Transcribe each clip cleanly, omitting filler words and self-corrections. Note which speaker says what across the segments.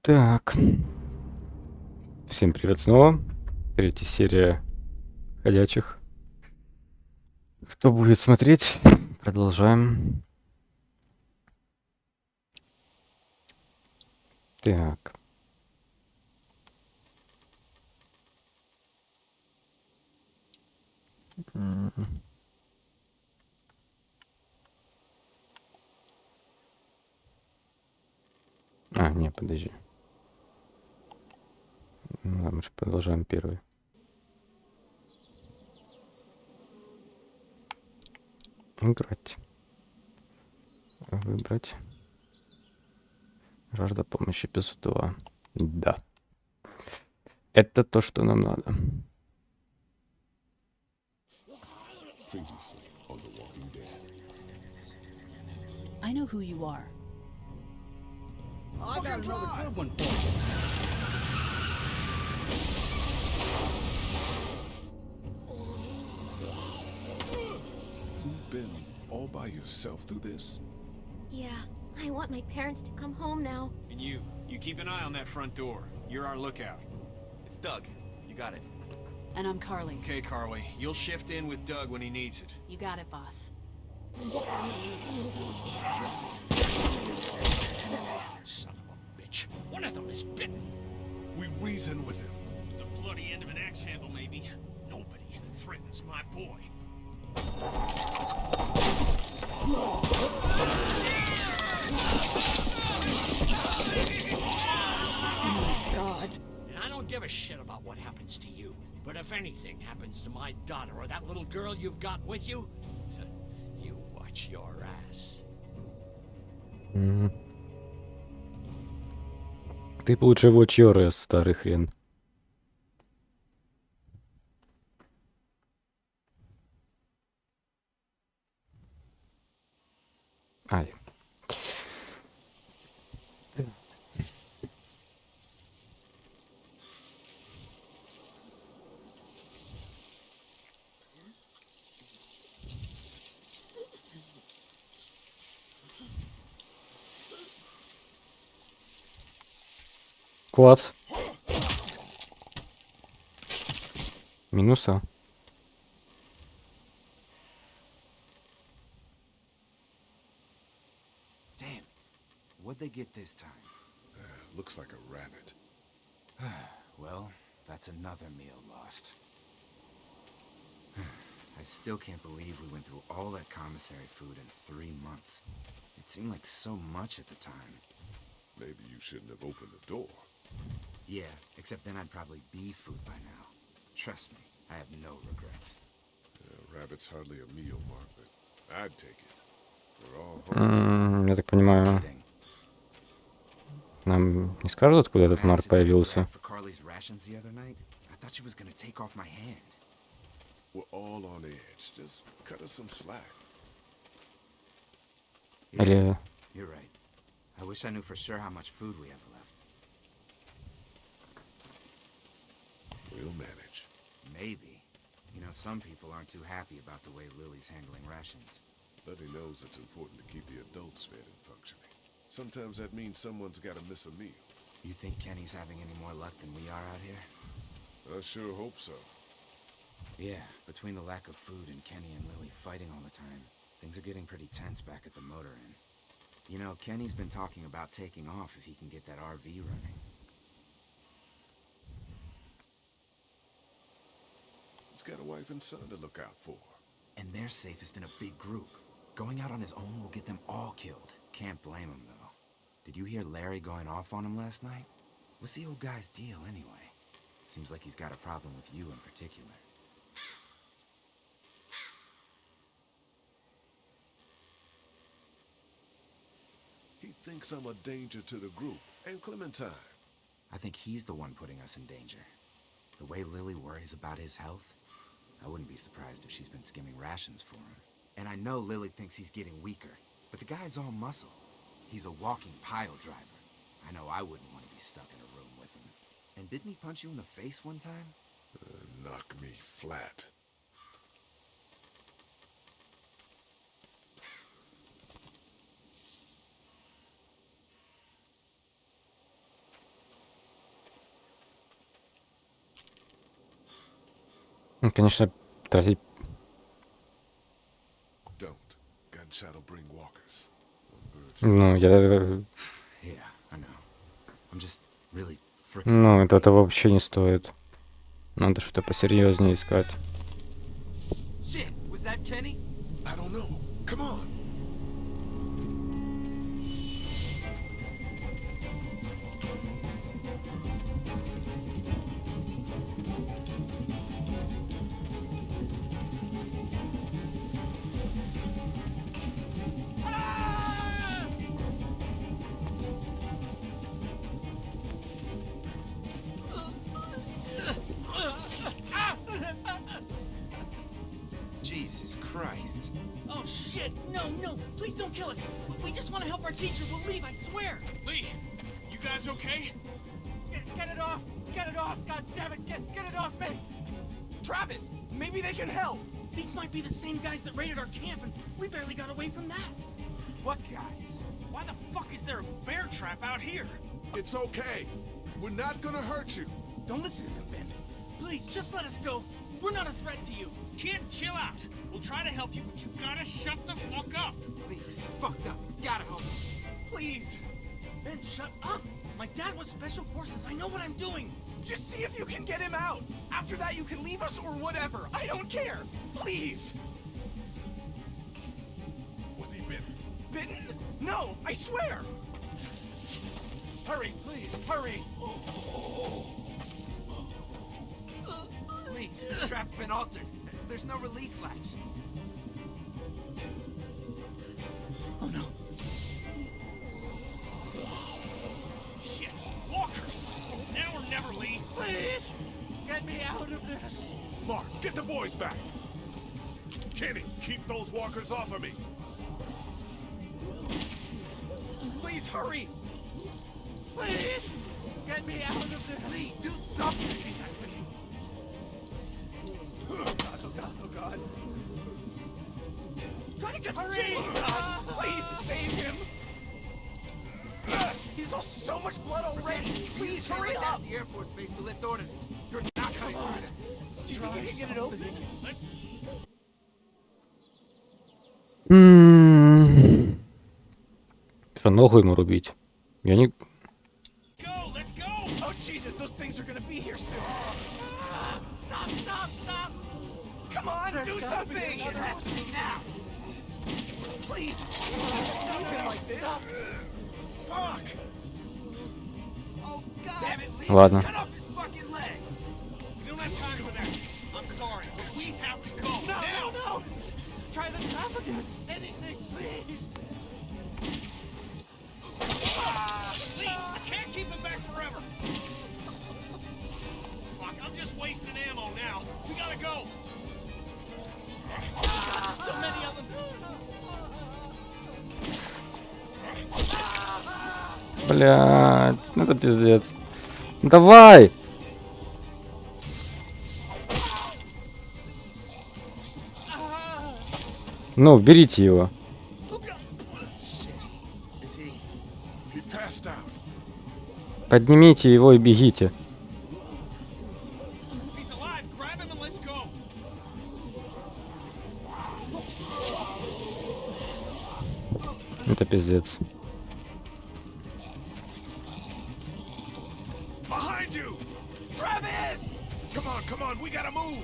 Speaker 1: Так, всем привет снова. Третья серия ходячих. Кто будет смотреть? Продолжаем. Так. Не, подожди. Ну, мы же продолжаем первый. Играть. Выбрать. Жажда помощи, эпизод 2. Да. Это то, что нам надо.
Speaker 2: I know who you are.
Speaker 3: I got another good one for you.
Speaker 4: You've been all by yourself through this?
Speaker 5: Yeah, I want my parents to come home now.
Speaker 3: And you keep an eye on that front door. You're our lookout.
Speaker 6: It's Doug. You got it.
Speaker 2: And I'm Carly.
Speaker 3: Okay, Carly. You'll shift in with Doug when he needs it.
Speaker 2: You got it, boss.
Speaker 7: Son of a bitch. One of them is bitten.
Speaker 4: We reason with him.
Speaker 7: The bloody end of an axe handle, maybe. Nobody threatens my boy.
Speaker 2: Oh, God.
Speaker 7: And I don't give a shit about what happens to you. But if anything happens to my daughter or that little girl you've got with you, you watch your ass.
Speaker 1: Ты б лучше его чёры, старый хрен. Ай. Класс. Минуса.
Speaker 6: Damn it. What'd they get this time?
Speaker 4: Looks like a rabbit.
Speaker 6: Well, that's another meal lost. I still can't believe we went through all that commissary food in 3 months. It seemed like so much at the time.
Speaker 4: Maybe you shouldn't have opened the door.
Speaker 6: Yeah, except then I'd probably be food by now. Trust me, I have no regrets.
Speaker 4: Rabbit's hardly a meal, Mark, but I'd take it. We're all hungry.
Speaker 1: Я так понимаю,
Speaker 6: Kidding.
Speaker 1: нам не скажут, откуда этот
Speaker 6: I
Speaker 1: Марк
Speaker 6: accidentally
Speaker 1: появился?
Speaker 6: grabbed for Carly's rations the other night. I thought she was gonna take off my hand.
Speaker 4: We're all on edge. Just cut us some slack.
Speaker 1: Или...
Speaker 6: You're right. I wish I knew for sure how much food we have left.
Speaker 4: We'll manage.
Speaker 6: Maybe. You know, some people aren't too happy about the way Lily's handling rations.
Speaker 4: But he knows it's important to keep the adults fed and functioning. Sometimes that means someone's gotta miss a meal.
Speaker 6: You think Kenny's having any more luck than we are out here?
Speaker 4: I sure hope so.
Speaker 6: Yeah, between the lack of food and Kenny and Lily fighting all the time, things are getting pretty tense back at the motor inn. You know, Kenny's been talking about taking off if he can get that RV running.
Speaker 4: He's got a wife and son to look out for.
Speaker 6: And they're safest in a big group. Going out on his own will get them all killed. Can't blame him, though. Did you hear Larry going off on him last night? What's the old guy's deal, anyway? Seems like he's got a problem with you in particular.
Speaker 4: He thinks I'm a danger to the group and Clementine.
Speaker 6: I think he's the one putting us in danger. The way Lily worries about his health, I wouldn't be surprised if she's been skimming rations for him. And I know Lily thinks he's getting weaker, but the guy's all muscle. He's a walking pile driver. I know I wouldn't want to be stuck in a room with him. And didn't he punch you in the face one time?
Speaker 4: Knock me flat.
Speaker 1: Конечно, тратить...
Speaker 4: Don't. Gunshot'll bring walkers.
Speaker 1: Ну, я...
Speaker 6: Yeah, I know. I'm just really freaking.
Speaker 1: Ну, это вообще не стоит. Надо что-то посерьезнее искать.
Speaker 6: Shit, was that Kenny?
Speaker 4: I don't know. Come on.
Speaker 6: Jesus Christ.
Speaker 8: Oh shit! No, no! Please don't kill us! We just want to help our teacher. We'll leave, I swear!
Speaker 3: Lee, you guys okay?
Speaker 8: Get it off! Get it off! God damn it! Get it off me! Travis! Maybe they can help! These might be the same guys that raided our camp, and we barely got away from that!
Speaker 6: What guys?
Speaker 3: Why the fuck is there a bear trap out here?
Speaker 4: It's okay. We're not gonna hurt you.
Speaker 8: Don't listen to them, Ben. Please, just let us go. We're not a threat to you.
Speaker 3: Kid, chill out. We'll try to help you, but you gotta shut the fuck up.
Speaker 6: Please, this is fucked up. We've gotta help him.
Speaker 8: Please! Ben, shut up! My dad was Special Forces. I know what I'm doing. Just see if you can get him out. After that, you can leave us or whatever. I don't care. Please!
Speaker 4: Was he bitten?
Speaker 8: Bitten? No, I swear! Hurry, please, hurry!
Speaker 6: Lee, this trap's been altered. There's no release latch.
Speaker 8: Oh no.
Speaker 3: Shit, walkers. It's now or never, Lee.
Speaker 8: Please! Get me out of this!
Speaker 4: Mark, get the boys back. Kenny, keep those walkers off of me.
Speaker 8: Please hurry! Please! Get me out of this!
Speaker 6: Lee, do something!
Speaker 8: Oh god, oh god. Try to get the chain! Please save him! He's lost so much blood already! Please hurry up!
Speaker 6: The Air Force Base to lift ordnance. You're not coming through there.
Speaker 8: Do you think I can get it open?
Speaker 3: Let's
Speaker 1: Что, ногу ему рубить? Я не...
Speaker 3: go, let's go.
Speaker 8: Oh Jesus, those things are gonna be here soon! Stop, stop, stop! Come on, do something!
Speaker 6: It has to be now.
Speaker 8: Please! Just leave him like this!
Speaker 4: Fuck!
Speaker 6: Oh god! Damn it, Lee!
Speaker 1: Ладно.
Speaker 6: Cut off his fucking leg!
Speaker 3: We don't have time for that. I'm sorry, but we have to go
Speaker 8: No,
Speaker 3: now.
Speaker 8: no, no! Try the trap again! Anything, please!
Speaker 3: Lee, I can't keep him back forever. Fuck, I'm just wasting ammo now. We gotta go.
Speaker 8: So many of them!
Speaker 1: Блядь, ну это пиздец. Давай! Ну, берите его.
Speaker 6: Is he?
Speaker 4: He passed out.
Speaker 1: Поднимите его и бегите.
Speaker 3: If he's alive, grab him and let's go.
Speaker 1: Это пиздец.
Speaker 4: Behind you!
Speaker 8: Travis!
Speaker 4: Come on, we gotta move!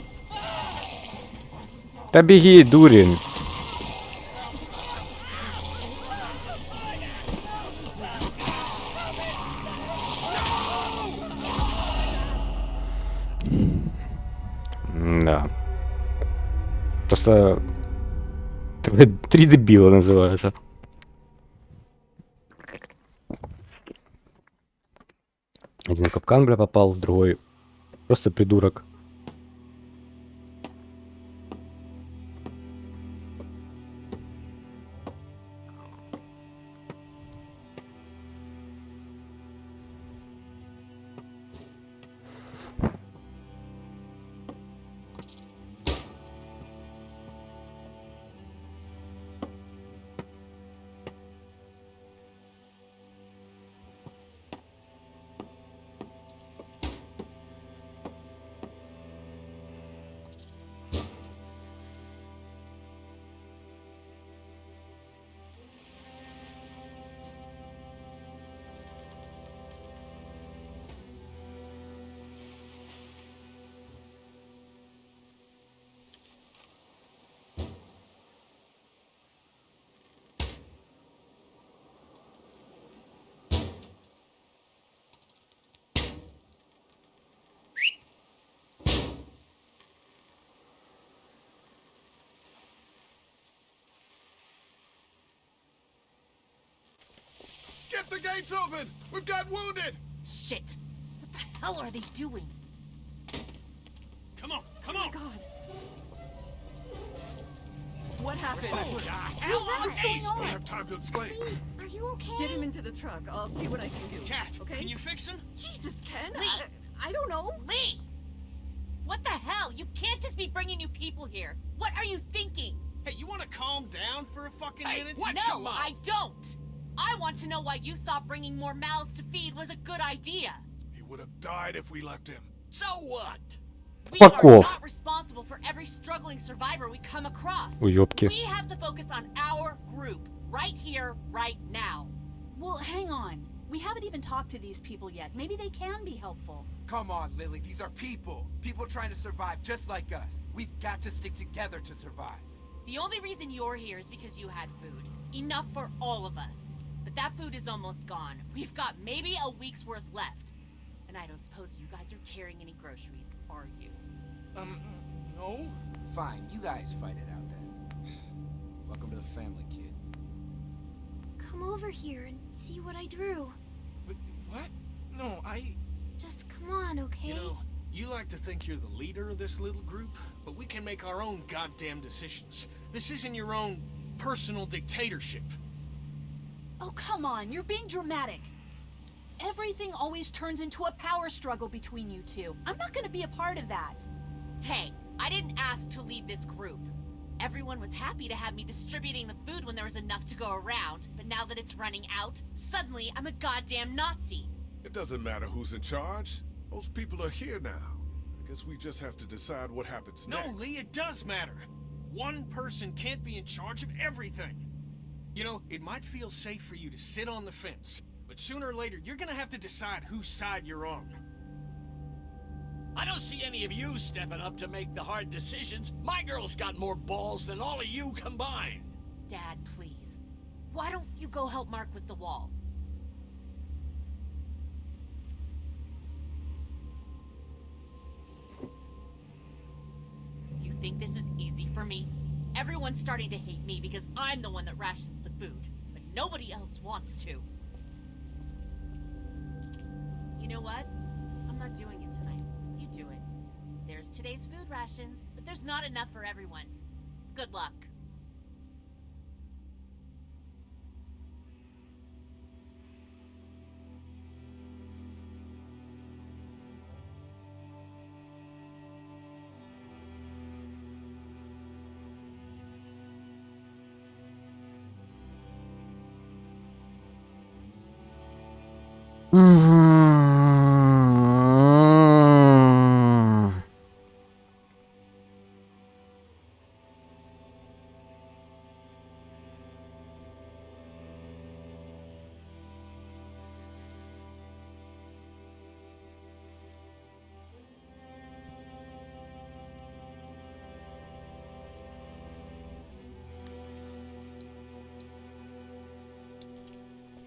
Speaker 1: Да беги, дурень. Да. Просто... Три дебила называется. Один в капкан, бля, попал, другой просто придурок.
Speaker 4: Get the gates open! We've got wounded!
Speaker 2: Shit! What the hell are they doing?
Speaker 3: Come on, come
Speaker 2: Oh my
Speaker 3: on!
Speaker 2: god. What happened?
Speaker 3: Oh, the hell
Speaker 2: What's going
Speaker 4: Don't
Speaker 2: on?
Speaker 4: have time to explain.
Speaker 5: Are you okay?
Speaker 2: Get him into the truck. I'll see what I can do.
Speaker 3: Cat,
Speaker 2: okay?
Speaker 3: can you fix him?
Speaker 2: Jesus, Ken.
Speaker 9: Lee.
Speaker 2: I don't know.
Speaker 9: Lee! What the hell? You can't just be bringing new people here. What are you thinking?
Speaker 3: Hey, you want to calm down for a fucking minute?
Speaker 7: watch
Speaker 9: No,
Speaker 7: your mouth.
Speaker 9: I don't. I want to know why you thought bringing more mouths to feed was a good idea.
Speaker 4: He would have died if we left him.
Speaker 7: So what?
Speaker 9: We
Speaker 1: Fuck
Speaker 9: are
Speaker 1: off.
Speaker 9: not responsible for every struggling survivor we come across.
Speaker 1: Уёбки.
Speaker 9: We have to focus on our group, right here, right now.
Speaker 2: Well, hang on. We haven't even talked to these people yet. Maybe they can be helpful.
Speaker 6: Come on, Lily. These are people. People trying to survive just like us. We've got to stick together to survive.
Speaker 9: The only reason you're here is because you had food. Enough for all of us. But that food is almost gone. We've got maybe a week's worth left. And I don't suppose you guys are carrying any groceries, are you?
Speaker 3: No?
Speaker 6: Fine, you guys fight it out then. Welcome to the family, kid.
Speaker 5: Come over here and see what I drew.
Speaker 8: What? No,
Speaker 5: Just come on, okay?
Speaker 3: You know, you like to think you're the leader of this little group, but we can make our own goddamn decisions. This isn't your own personal dictatorship.
Speaker 2: Oh, come on. You're being dramatic. Everything always turns into a power struggle between you two. I'm not gonna be a part of that.
Speaker 9: Hey, I didn't ask to lead this group. Everyone was happy to have me distributing the food when there was enough to go around, but now that it's running out, suddenly I'm a goddamn Nazi.
Speaker 4: It doesn't matter who's in charge. Those people are here now. I guess we just have to decide what happens
Speaker 3: No,
Speaker 4: next.
Speaker 3: Lee, it does matter. One person can't be in charge of everything. You know, it might feel safe for you to sit on the fence, but sooner or later, you're gonna have to decide whose side you're on.
Speaker 7: I don't see any of you stepping up to make the hard decisions. My girl's got more balls than all of you combined.
Speaker 9: Dad, please. Why don't you go help Mark with the wall? You think this is easy for me? Everyone's starting to hate me because I'm the one that rations the food, but nobody else wants to. You know what? I'm not doing it tonight. You do it. There's today's food rations, but there's not enough for everyone. Good luck.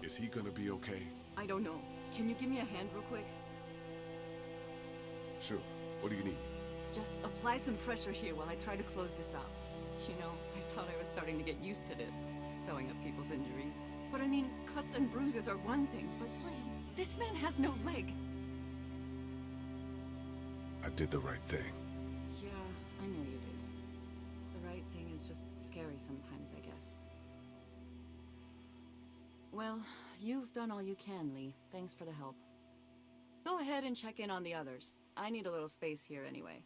Speaker 4: Is he gonna be okay?
Speaker 2: I don't know. Can you give me a hand real quick?
Speaker 4: Sure. What do you need?
Speaker 2: Just apply some pressure here while I try to close this up. You know, I thought I was starting to get used to this, sewing up people's injuries. But I mean, cuts and bruises are one thing, but Lee, this man has no leg.
Speaker 4: I did the right thing.
Speaker 2: Yeah, I know you did. The right thing is just scary sometimes, I guess. Well, you've done all you can, Lee. Thanks for the help. Go ahead and check in on the others. I need a little space here anyway.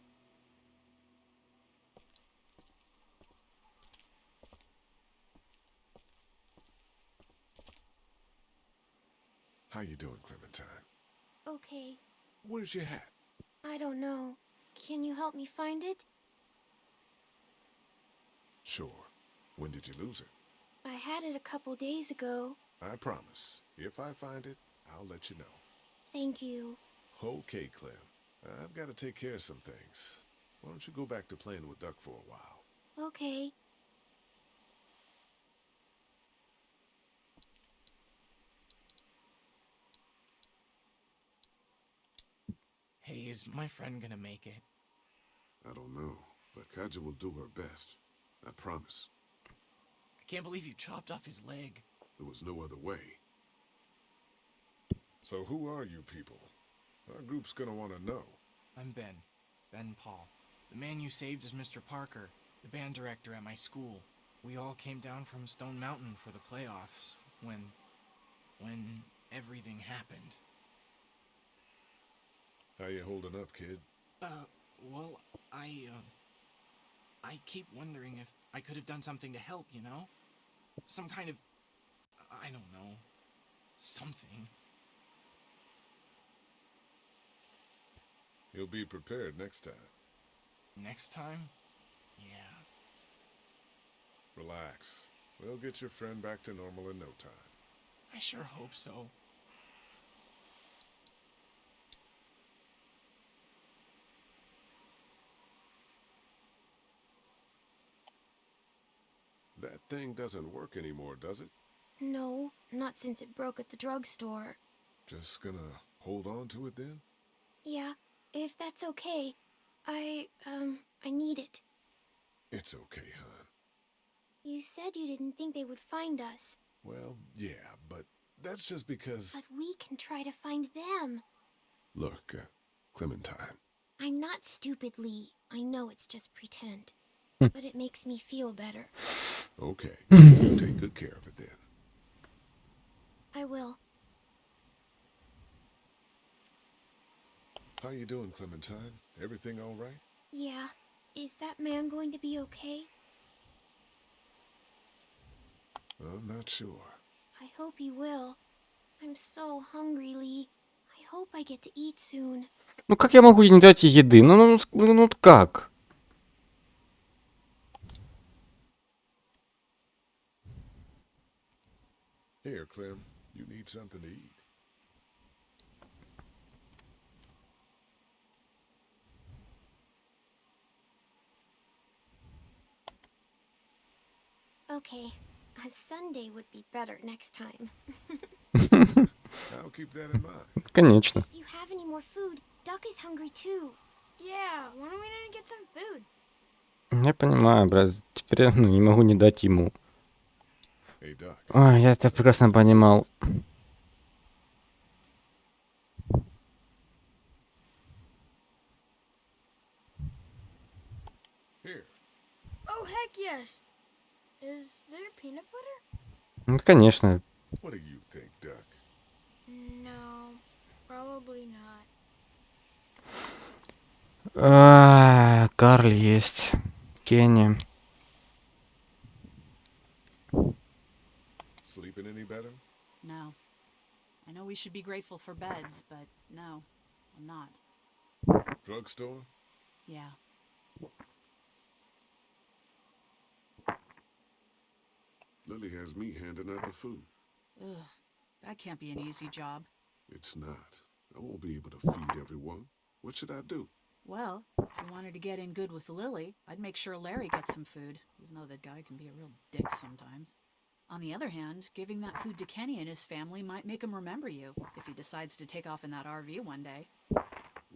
Speaker 4: How you doing, Clementine?
Speaker 5: Okay.
Speaker 4: Where's your hat?
Speaker 5: I don't know. Can you help me find it?
Speaker 4: Sure. When did you lose it?
Speaker 5: I had it a couple days ago.
Speaker 4: I promise. If I find it, I'll let you know.
Speaker 5: Thank you.
Speaker 4: Okay, Clem. I've got to take care of some things. Why don't you go back to playing with Duck for a while?
Speaker 5: Okay.
Speaker 8: Hey, is my friend gonna make it?
Speaker 4: I don't know, but Kaja will do her best. I promise.
Speaker 8: I can't believe you chopped off his leg.
Speaker 4: There was no other way. So who are you people? Our group's gonna want to know.
Speaker 8: I'm Ben. Ben Paul. The man you saved is Mr. Parker, the band director at my school. We all came down from Stone Mountain for the playoffs when everything happened.
Speaker 4: How you holding up, kid?
Speaker 8: Well, I keep wondering if I could have done something to help, you know? Some kind of, I don't know, something.
Speaker 4: You'll be prepared next time.
Speaker 8: Next time? Yeah.
Speaker 4: Relax. We'll get your friend back to normal in no time.
Speaker 8: I sure hope so.
Speaker 4: That thing doesn't work anymore, does it?
Speaker 5: No, not since it broke at the drugstore.
Speaker 4: Just gonna hold on to it then?
Speaker 5: Yeah, if that's okay. I need it.
Speaker 4: It's okay, hon.
Speaker 5: You said you didn't think they would find us.
Speaker 4: Well, yeah, but that's just because...
Speaker 5: But we can try to find them.
Speaker 4: Look, Clementine.
Speaker 5: I'm not stupid, Lee. I know it's just pretend. But it makes me feel better.
Speaker 4: Okay, you take good care of it then.
Speaker 5: I will.
Speaker 4: How you doing, Clementine? Everything all right?
Speaker 5: Yeah. Is that man going to be okay?
Speaker 4: I'm not sure.
Speaker 5: I hope he will. I'm so hungry, Lee. I hope I get to eat soon.
Speaker 1: Ну как я могу не дать ей еды? Ну как?
Speaker 4: Here, Clem, you need something to eat.
Speaker 5: Okay. A Sunday would be better next time.
Speaker 4: I'll keep that in mind.
Speaker 1: Конечно.
Speaker 5: If you have any more food, Duck is hungry too. Yeah, why don't we get some food?
Speaker 1: Я понимаю, брат. Теперь я не могу не дать ему.
Speaker 4: Hey, Doc.
Speaker 1: Ой, я это прекрасно понимал.
Speaker 4: Here.
Speaker 5: Oh, heck yes. Is there peanut butter?
Speaker 1: Ну, конечно.
Speaker 4: What do you think, Duck?
Speaker 5: No, probably not.
Speaker 1: Карл есть. Кенни.
Speaker 4: Sleeping any better?
Speaker 9: No. I know we should be grateful for beds, but no, I'm not.
Speaker 4: Drugstore?
Speaker 9: Yeah.
Speaker 4: Lily has me handing out the food.
Speaker 9: Ugh, that can't be an easy job.
Speaker 4: It's not. I won't be able to feed everyone. What should I do?
Speaker 9: Well, if you wanted to get in good with Lily, I'd make sure Larry gets some food, even though that guy can be a real dick sometimes. On the other hand, giving that food to Kenny and his family might make him remember you, if he decides to take off in that RV one day.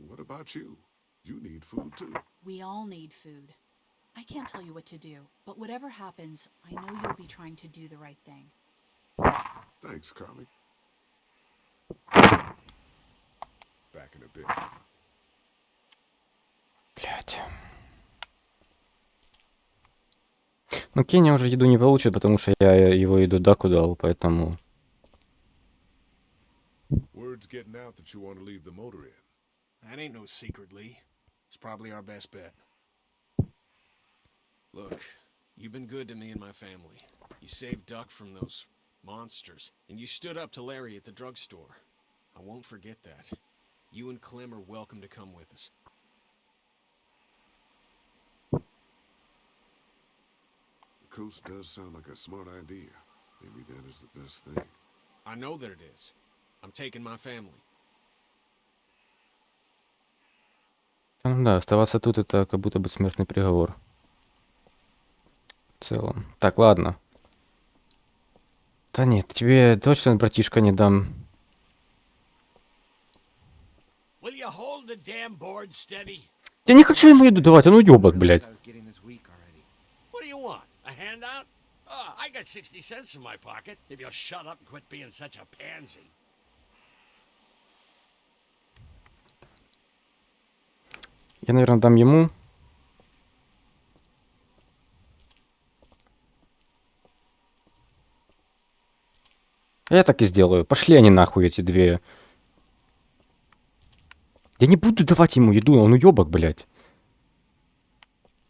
Speaker 4: What about you? You need food too.
Speaker 9: We all need food. I can't tell you what to do, but whatever happens, I know you'll be trying to do the right thing.
Speaker 4: Thanks, Carly. Back in a bit.
Speaker 1: Блядь. Ну, Кенни уже еду не получит, потому что я его еду Даку дал, поэтому...
Speaker 4: Word's getting out that you want to leave the motor in.
Speaker 3: That ain't no secret, Lee. It's probably our best bet. Look, you've been good to me and my family. You saved Duck from those monsters, and you stood up to Larry at the drugstore. I won't forget that. You and Clem are welcome to come with us.
Speaker 4: The coast does sound like a smart idea. Maybe that is the best thing.
Speaker 3: I know that it is. I'm taking my family.
Speaker 1: Ну да, оставаться тут это как будто бы смертный приговор. В целом. Так, ладно. Да нет, тебе точно, братишка, не дам.
Speaker 7: Will you hold the damn board steady?
Speaker 1: Я не хочу ему еду давать, он уёбок, блядь.
Speaker 6: I was getting this weak already.
Speaker 7: What do you want? A handout? I got 60 cents in my pocket. If you'll shut up and quit being such a pansy.
Speaker 1: Я, наверное, дам ему. Я так и сделаю. Пошли они нахуй, эти две. Я не буду давать ему еду, он уёбок, блядь.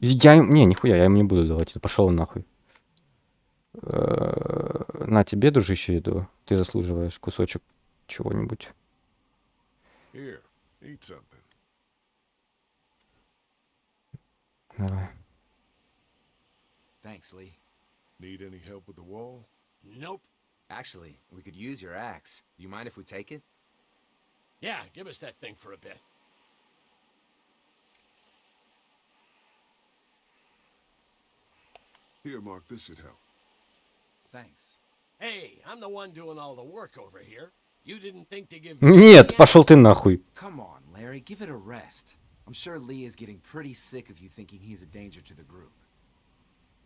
Speaker 1: Не, нихуя, я ему не буду давать. Пошел он нахуй. На тебе, дружище, еду. Ты заслуживаешь кусочек чего-нибудь.
Speaker 4: Here, eat something.
Speaker 1: Давай.
Speaker 6: Thanks, Lee.
Speaker 4: Need any help with the wall?
Speaker 7: Nope.
Speaker 6: Actually, we could use your axe. Do you mind if we take it?
Speaker 7: Yeah, give us that thing for a bit.
Speaker 4: Here, Mark, this should help.
Speaker 6: Thanks.
Speaker 7: Hey, I'm the one doing all the work over here. You didn't think to give me...
Speaker 1: Нет, пошел ты нахуй.
Speaker 6: Come on, Larry, give it a rest. I'm sure Lee is getting pretty sick of you thinking he's a danger to the group.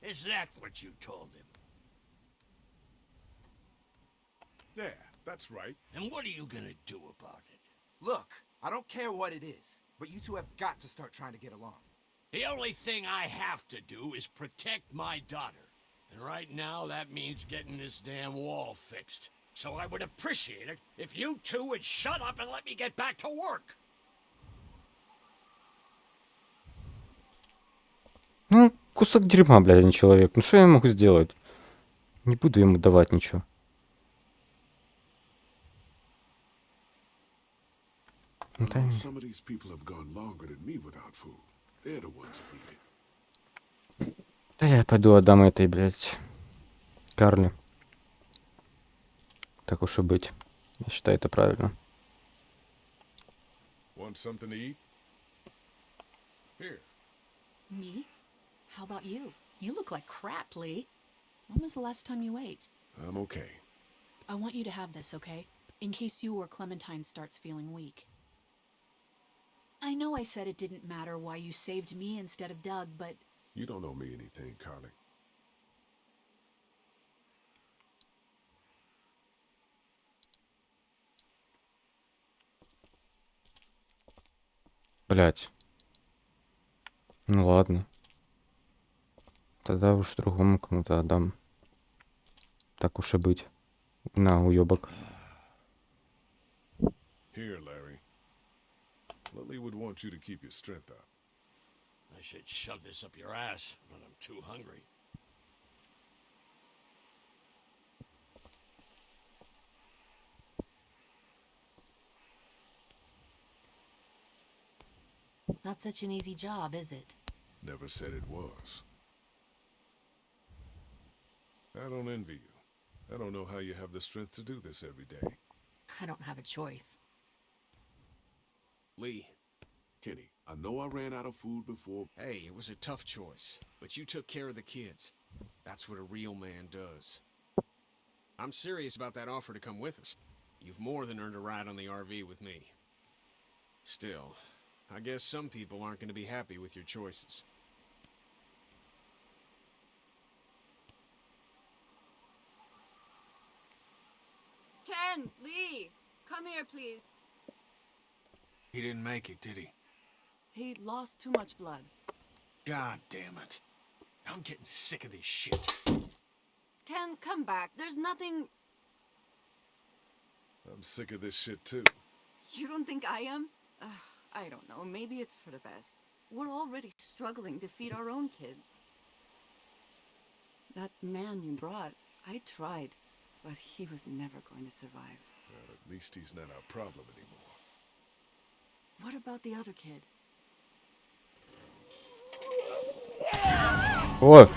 Speaker 7: Is that what you told him?
Speaker 4: Yeah, that's right.
Speaker 7: And what are you gonna do about it?
Speaker 6: Look, I don't care what it is, but you two have got to start trying to get along.
Speaker 7: The only thing I have to do is protect my daughter. And right now, that means getting this damn wall fixed. So I would appreciate it if you two would shut up and let me get back to work.
Speaker 1: Ну, кусок дерьма, блядь, а не человек. Ну, что я могу сделать? Не буду ему давать ничего. Ну, да,
Speaker 4: Some of these people have gone longer than me without food. They're the ones who need it.
Speaker 1: да я пойду отдам этой, блядь, Карли. Так уж и быть. Я считаю, это правильно.
Speaker 4: Want something to eat? Here.
Speaker 2: Me? How about you? You look like crap, Lee. When was the last time you ate?
Speaker 4: I'm okay.
Speaker 2: I want you to have this, okay? In case you or Clementine starts feeling weak. I know I said it didn't matter why you saved me instead of Doug, but...
Speaker 4: You don't owe me anything, Carly.
Speaker 1: Блядь. Ну ладно. Тогда уж другому кому-то отдам. Так уж и быть. На, уёбок.
Speaker 4: Here, Larry. Lily would want you to keep your strength up.
Speaker 7: I should shove this up your ass, but I'm too hungry.
Speaker 2: Not such an easy job, is it?
Speaker 4: Never said it was. I don't envy you. I don't know how you have the strength to do this every day.
Speaker 2: I don't have a choice.
Speaker 3: Lee,
Speaker 4: Kenny, I know I ran out of food before.
Speaker 3: hey, it was a tough choice, but you took care of the kids. That's what a real man does. I'm serious about that offer to come with us. You've more than earned a ride on the RV with me. Still, I guess some people aren't going to be happy with your choices.
Speaker 2: Ken! Lee! Come here, please.
Speaker 3: He didn't make it, did he?
Speaker 2: He lost too much blood.
Speaker 3: God damn it. I'm getting sick of this shit.
Speaker 2: Ken, come back. There's nothing...
Speaker 4: I'm sick of this shit too.
Speaker 2: You don't think I am? I don't know. Maybe it's for the best. We're already struggling to feed our own kids. That man you brought, I tried, but he was never going to survive.
Speaker 4: Well, at least he's not our problem anymore.
Speaker 2: What about the other kid?
Speaker 1: О!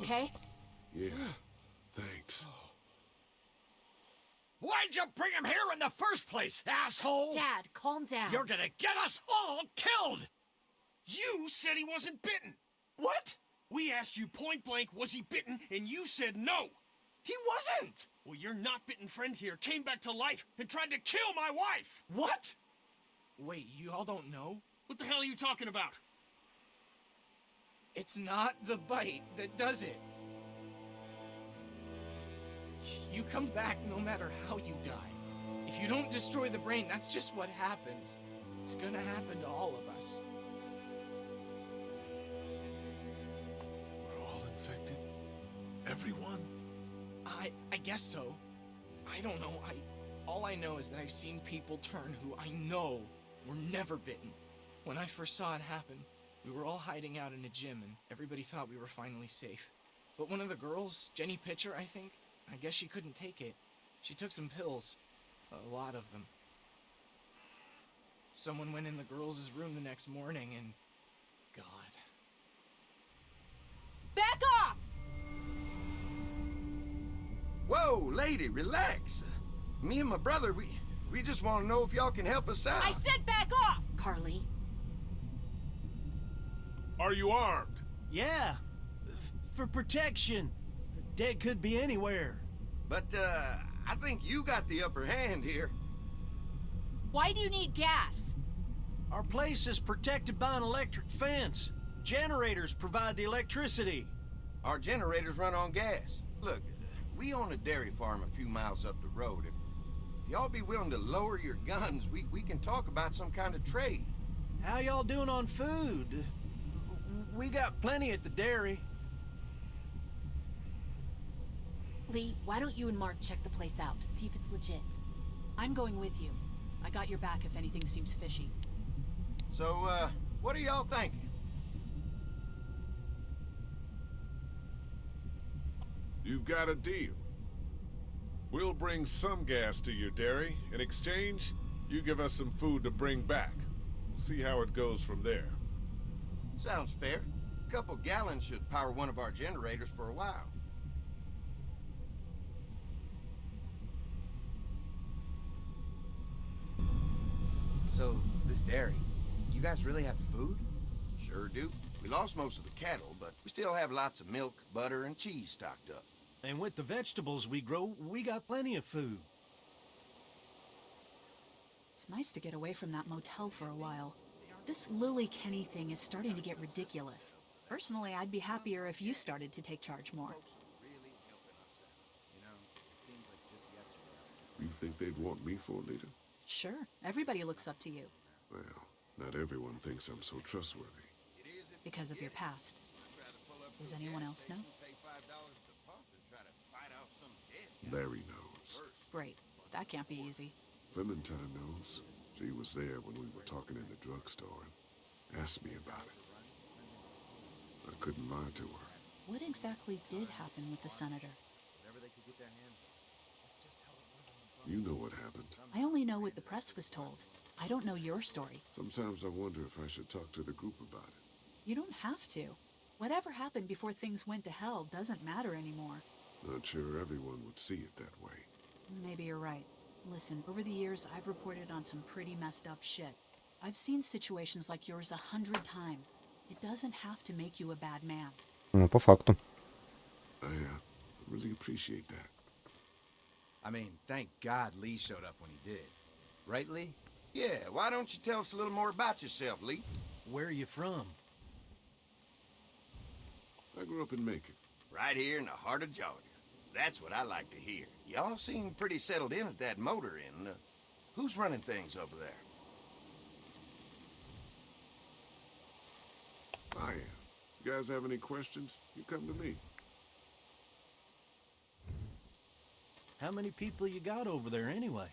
Speaker 9: okay?
Speaker 4: Yeah, thanks.
Speaker 7: Why'd you bring him here in the first place, asshole?
Speaker 9: Dad, calm down.
Speaker 7: You're gonna get us all killed! You said he wasn't bitten.
Speaker 8: What?
Speaker 7: We asked you point blank, was he bitten, and you said no.
Speaker 8: He wasn't!
Speaker 7: Well, your not bitten friend here came back to life and tried to kill my wife.
Speaker 8: What? Wait, you all don't know?
Speaker 7: What the hell are you talking about?
Speaker 8: It's not the bite that does it. You come back no matter how you die. If you don't destroy the brain, that's just what happens. It's gonna happen to all of us.
Speaker 4: We're all infected? Everyone?
Speaker 8: I guess so. I don't know. All I know is that I've seen people turn who I know were never bitten. When I first saw it happen, we were all hiding out in a gym and everybody thought we were finally safe. But one of the girls, Jenny Pitcher, I think, I guess she couldn't take it. She took some pills. A lot of them. Someone went in the girls' room the next morning and... God.
Speaker 9: Back off!
Speaker 10: Whoa, lady, relax. Me and my brother, we just want to know if y'all can help us out.
Speaker 9: I said back off! Carly.
Speaker 4: Are you armed?
Speaker 11: Yeah, for protection. Dead could be anywhere.
Speaker 10: But, I think you got the upper hand here.
Speaker 9: Why do you need gas?
Speaker 11: Our place is protected by an electric fence. Generators provide the electricity.
Speaker 10: Our generators run on gas. Look, we own a dairy farm a few miles up the road. If y'all be willing to lower your guns, we can talk about some kind of trade.
Speaker 11: How y'all doing on food? We got plenty at the dairy.
Speaker 9: Lee, why don't you and Mark check the place out, see if it's legit? I'm going with you. I got your back if anything seems fishy.
Speaker 10: So, what are y'all thinking?
Speaker 4: You've got a deal. We'll bring some gas to your dairy. In exchange, you give us some food to bring back. We'll see how it goes from there.
Speaker 10: Sounds fair. A couple gallons should power one of our generators for a while.
Speaker 6: So, this dairy, you guys really have food?
Speaker 10: Sure do. We lost most of the cattle, but we still have lots of milk, butter, and cheese stocked up.
Speaker 11: And with the vegetables we grow, we got plenty of food.
Speaker 12: It's nice to get away from that motel for a while. This Lily Kenny thing is starting to get ridiculous. Personally, I'd be happier if you started to take charge more.
Speaker 4: You think they'd want me for a leader?
Speaker 12: Sure, everybody looks up to you.
Speaker 4: Well, not everyone thinks I'm so trustworthy.
Speaker 12: Because of your past. Does anyone else know?
Speaker 4: Larry knows.
Speaker 12: Great. That can't be easy.
Speaker 4: Clementine knows. She was there when we were talking in the drugstore and asked me about it. I couldn't lie to her.
Speaker 12: What exactly did happen with the senator?
Speaker 4: You know what happened.
Speaker 12: I only know what the press was told. I don't know your story.
Speaker 4: Sometimes I wonder if I should talk to the group about it.
Speaker 12: You don't have to. Whatever happened before things went to hell doesn't matter anymore.
Speaker 4: Not sure everyone would see it that way.
Speaker 12: Maybe you're right. Listen, over the years, I've reported on some pretty messed up shit. I've seen situations like yours 100 times. It doesn't have to make you a bad man.
Speaker 1: Ну, по факту.
Speaker 4: I really appreciate that.
Speaker 6: I mean, thank God Lee showed up when he did. Right, Lee?
Speaker 10: Yeah, why don't you tell us a little more about yourself, Lee?
Speaker 11: Where are you from?
Speaker 4: I grew up in Macon.
Speaker 10: Right here in the heart of Georgia. That's what I like to hear. Y'all seem pretty settled in at that motor inn. Who's running things over there?
Speaker 4: I am. You guys have any questions? You come to me.
Speaker 11: How many people you got over there anyway?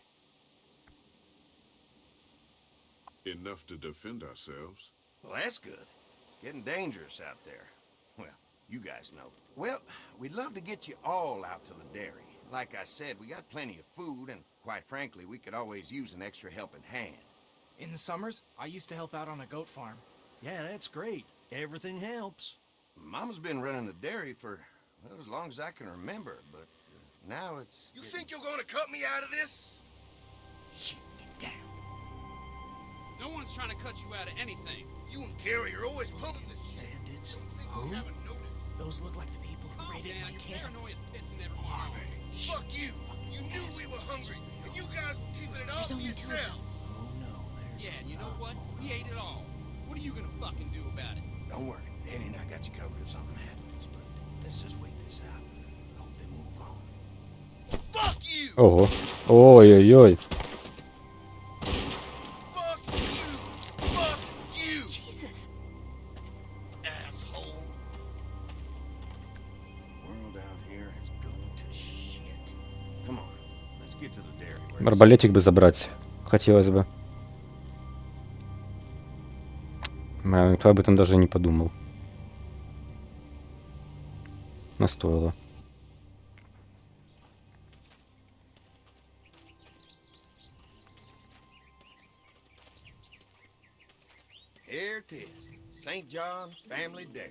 Speaker 4: Enough to defend ourselves.
Speaker 10: Well, that's good. Getting dangerous out there. Well, you guys know. Well, we'd love to get you all out to the dairy. Like I said, we got plenty of food, and quite frankly, we could always use an extra helping hand.
Speaker 8: In the summers, I used to help out on a goat farm.
Speaker 11: Yeah, that's great. Everything helps.
Speaker 10: Mama's been running the dairy for Well, as long as I can remember, but now it's...
Speaker 13: You think you're gonna cut me out of this?
Speaker 10: Shit, get down.
Speaker 14: No one's trying to cut you out of anything.
Speaker 13: You and Gary are always pulling this shit.
Speaker 11: Bandits?
Speaker 10: Who?
Speaker 11: Those look like the people who raided my
Speaker 14: Your
Speaker 11: camp.
Speaker 14: paranoia's pissing everyone
Speaker 10: Who are
Speaker 14: off.
Speaker 10: they?
Speaker 13: Fuck you! You knew we were hungry, and you guys were keeping it all
Speaker 12: There's
Speaker 13: to
Speaker 12: only two of
Speaker 13: yourself.
Speaker 12: them.
Speaker 11: Oh no, there's
Speaker 14: Yeah, and you know what? We ate it all. What are you gonna fucking do about it?
Speaker 10: Don't worry, Danny and I got you covered if something happens, but let's just wait this out. Hope they move on.
Speaker 13: Fuck you!
Speaker 1: Ого. Ой-ой-ой.
Speaker 13: Fuck you! Fuck you!
Speaker 12: Jesus.
Speaker 13: Asshole!
Speaker 10: World out here has gone to shit. Come on, let's get to the dairy. where it's-
Speaker 1: Арбалетик бы забрать. Хотелось бы. Никто об этом даже не подумал. Настоило.
Speaker 10: Here it is, St. John Family Dairy.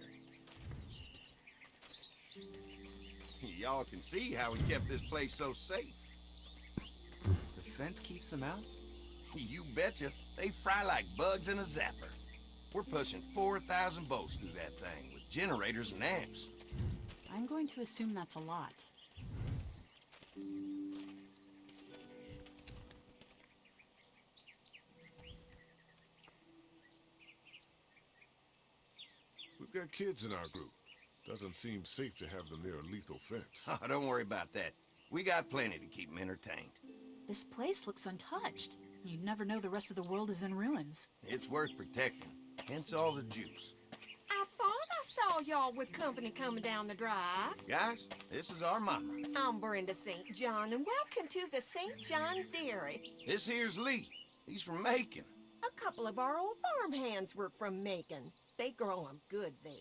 Speaker 10: Y'all can see how we kept this place so safe.
Speaker 6: The fence keeps them out?
Speaker 10: You betcha. They fry like bugs in a zapper. We're pushing 4,000 volts through that thing with generators and amps.
Speaker 12: I'm going to assume that's a lot.
Speaker 4: We've got kids in our group. Doesn't seem safe to have them near a lethal fence.
Speaker 10: Oh, don't worry about that. We got plenty to keep them entertained.
Speaker 12: This place looks untouched. You'd never know the rest of the world is in ruins.
Speaker 10: It's worth protecting, hence all the juice.
Speaker 15: I thought I saw y'all with company coming down the drive.
Speaker 10: Guys, this is our mama.
Speaker 15: I'm Brenda St. John, and welcome to the St. John Dairy.
Speaker 10: This here's Lee. He's from Macon.
Speaker 15: A couple of our old farm hands were from Macon. They grow 'em good there.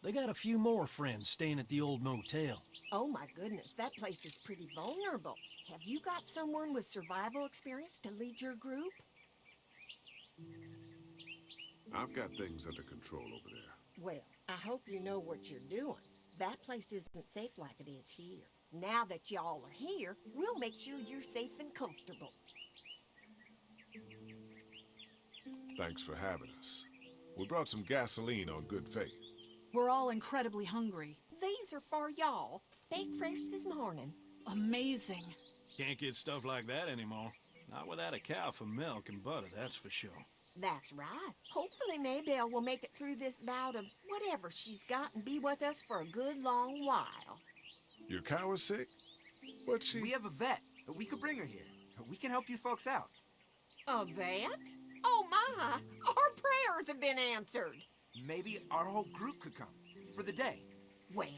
Speaker 11: They got a few more friends staying at the old motel.
Speaker 15: Oh my goodness, that place is pretty vulnerable. Have you got someone with survival experience to lead your group?
Speaker 4: I've got things under control over there.
Speaker 15: Well, I hope you know what you're doing. That place isn't safe like it is here. Now that y'all are here, we'll make sure you're safe and comfortable.
Speaker 4: Thanks for having us. We brought some gasoline on good faith.
Speaker 12: We're all incredibly hungry.
Speaker 15: These are for y'all. Baked fresh this morning.
Speaker 12: Amazing.
Speaker 11: Can't get stuff like that anymore. Not without a cow for milk and butter, that's for sure.
Speaker 15: That's right. Hopefully Maybelle will make it through this bout of whatever she's got and be with us for a good long while.
Speaker 4: Your cow is sick? What's she...
Speaker 6: We have a vet. We could bring her here. We can help you folks out.
Speaker 15: A vet? Oh my! Our prayers have been answered.
Speaker 6: Maybe our whole group could come for the day.
Speaker 15: Well,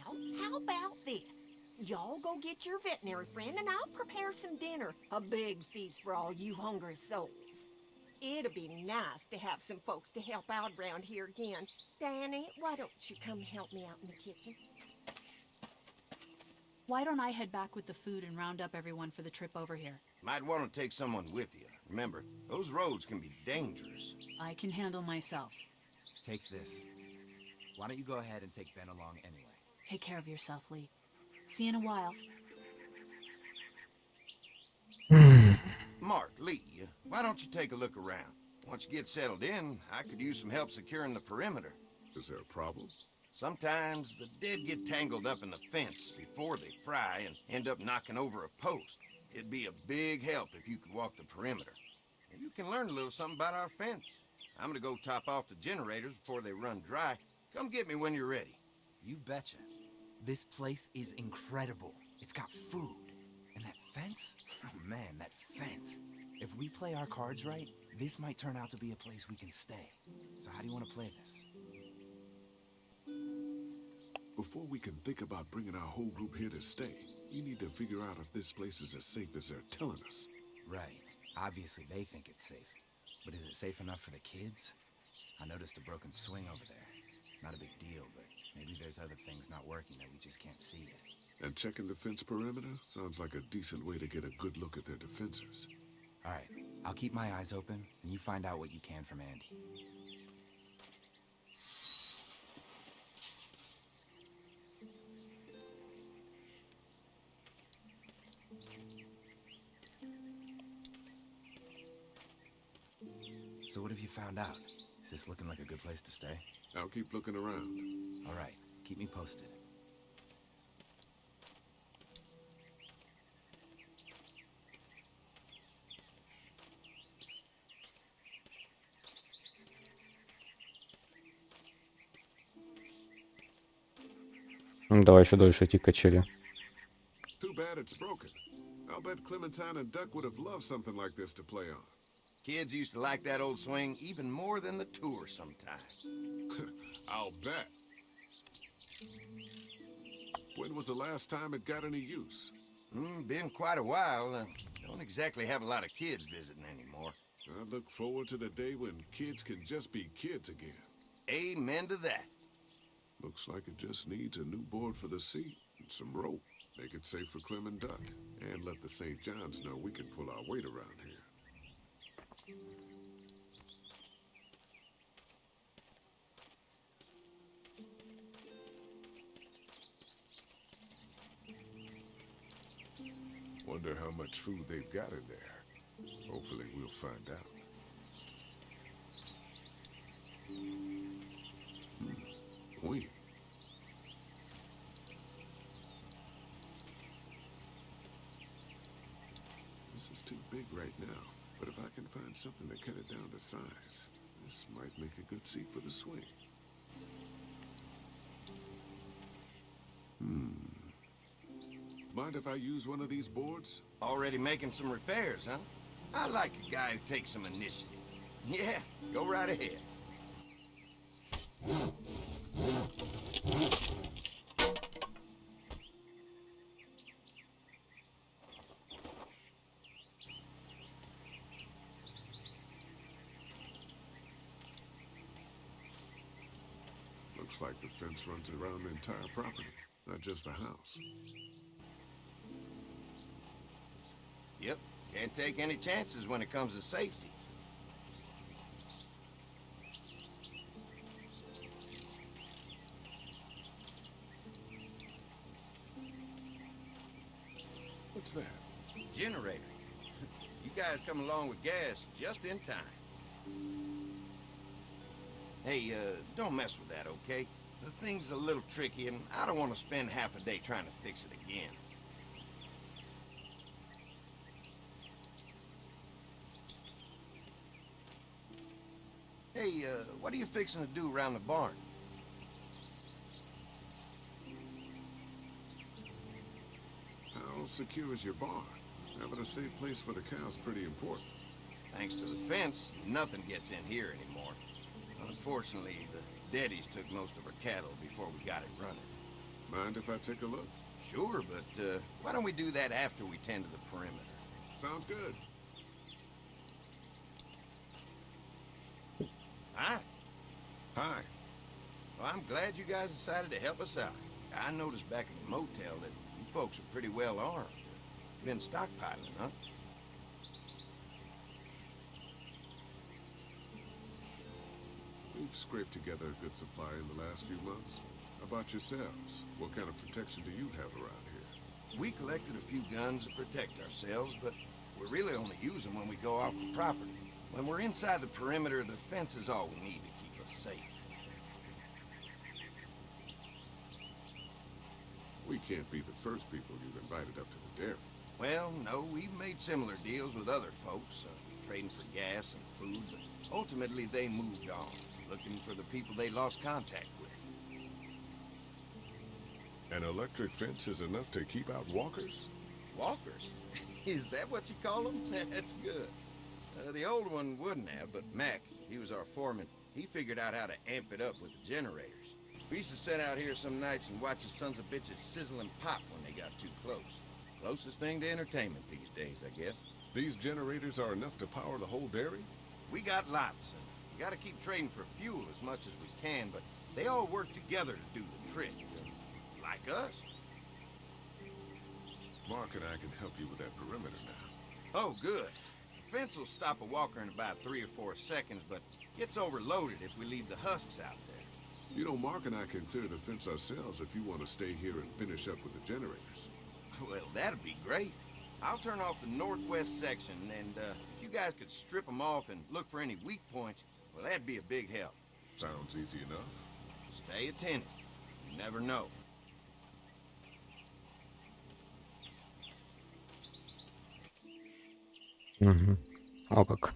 Speaker 15: how about this? Y'all go get your veterinary friend and I'll prepare some dinner. A big feast for all you hungry souls. It'd be nice to have some folks to help out around here again. Danny, why don't you come help me out in the kitchen?
Speaker 12: Why don't I head back with the food and round up everyone for the trip over here?
Speaker 10: Might want to take someone with you. Remember, those roads can be dangerous.
Speaker 12: I can handle myself.
Speaker 6: Take this. Why don't you go ahead and take Ben along anyway?
Speaker 12: Take care of yourself, Lee. See you in a while.
Speaker 10: Mark, Lee, why don't you take a look around? Once you get settled in, I could use some help securing the perimeter.
Speaker 4: Is there a problem?
Speaker 10: Sometimes the dead get tangled up in the fence before they fry and end up knocking over a post. It'd be a big help if you could walk the perimeter. And you can learn a little something about our fence. I'm gonna go top off the generators before they run dry. Come get me when you're ready.
Speaker 6: You betcha. This place is incredible. It's got food. And that fence? Oh man, that fence. If we play our cards right, this might turn out to be a place we can stay. So how do you want to play this?
Speaker 4: Before we can think about bringing our whole group here to stay, we need to figure out if this place is as safe as they're telling us.
Speaker 6: Right. Obviously they think it's safe. But is it safe enough for the kids? I noticed a broken swing over there. Not a big deal, but maybe there's other things not working that we just can't see yet.
Speaker 4: And checking the fence perimeter sounds like a decent way to get a good look at their defenses.
Speaker 6: All right, I'll keep my eyes open, and you find out what you can from Andy. So what have you found out? Is this looking like a good place to stay?
Speaker 4: I'll keep looking around.
Speaker 6: All right, keep me posted.
Speaker 1: Давай еще дольше идти качели.
Speaker 4: Too bad it's broken. I'll bet Clementine and Duck would have loved something like this to play on.
Speaker 10: Kids used to like that old swing even more than the tour sometimes.
Speaker 4: I'll bet. When was the last time it got any use?
Speaker 10: Been quite a while. Don't exactly have a lot of kids visiting anymore.
Speaker 4: I look forward to the day when kids can just be kids again.
Speaker 10: Amen to that.
Speaker 4: Looks like it just needs a new board for the seat and some rope. Make it safe for Clem and Duck. And let the St. John's know we can pull our weight around here. Wonder how much food they've got in there. Hopefully we'll find out. Wait. This is too big right now, but if I can find something to cut it down to size, this might make a good seat for the swing. Mind if I use one of these boards?
Speaker 10: Already making some repairs, huh? I like a guy who takes some initiative. Yeah, go right ahead.
Speaker 4: Looks like the fence runs around the entire property, not just the house.
Speaker 10: Yep, can't take any chances when it comes to safety.
Speaker 4: What's that?
Speaker 10: Generator. You guys come along with gas just in time. Hey, don't mess with that, okay? The thing's a little tricky, and I don't want to spend half a day trying to fix it again. Hey, what are you fixing to do around the barn?
Speaker 4: How secure is your barn? Having a safe place for the cows pretty important.
Speaker 10: Thanks to the fence, nothing gets in here anymore. Unfortunately, the Daddies took most of our cattle before we got it running.
Speaker 4: Mind if I take a look?
Speaker 10: Sure, but why don't we do that after we tend to the perimeter?
Speaker 4: Sounds good.
Speaker 10: Hi.
Speaker 4: Hi.
Speaker 10: Well, I'm glad you guys decided to help us out. I noticed back in the motel that you folks are pretty well armed. Been stockpiling, huh?
Speaker 4: We've scraped together a good supply in the last few months. How about yourselves? What kind of protection do you have around here?
Speaker 10: We collected a few guns to protect ourselves, but we really only use them when we go off the property. When we're inside the perimeter, the fence is all we need to keep us safe.
Speaker 4: We can't be the first people you've invited up to the dairy.
Speaker 10: Well, no, we've made similar deals with other folks, trading for gas and food, but ultimately they moved on, looking for the people they lost contact with.
Speaker 4: An electric fence is enough to keep out walkers?
Speaker 10: Walkers? Is that what you call them? That's good. The old one wouldn't have, but Mac, he was our foreman, he figured out how to amp it up with the generators. We used to sit out here some nights and watch the sons of bitches sizzle and pop when they got too close. Closest thing to entertainment these days, I guess.
Speaker 4: These generators are enough to power the whole dairy?
Speaker 10: We got lots, and we gotta keep trading for fuel as much as we can, but they all work together to do the trick. Like us.
Speaker 4: Mark and I can help you with that perimeter now.
Speaker 10: Oh, good. The fence will stop a walker in about 3 or 4 seconds, but gets overloaded if we leave the husks out there.
Speaker 4: You know, Mark and I can clear the fence ourselves if you want to stay here and finish up with the generators.
Speaker 10: Well, that'd be great. I'll turn off the northwest section, and if you guys could strip them off and look for any weak points, well, that'd be a big help.
Speaker 4: Sounds easy enough.
Speaker 10: Stay attentive. You never know.
Speaker 1: Угу. О как.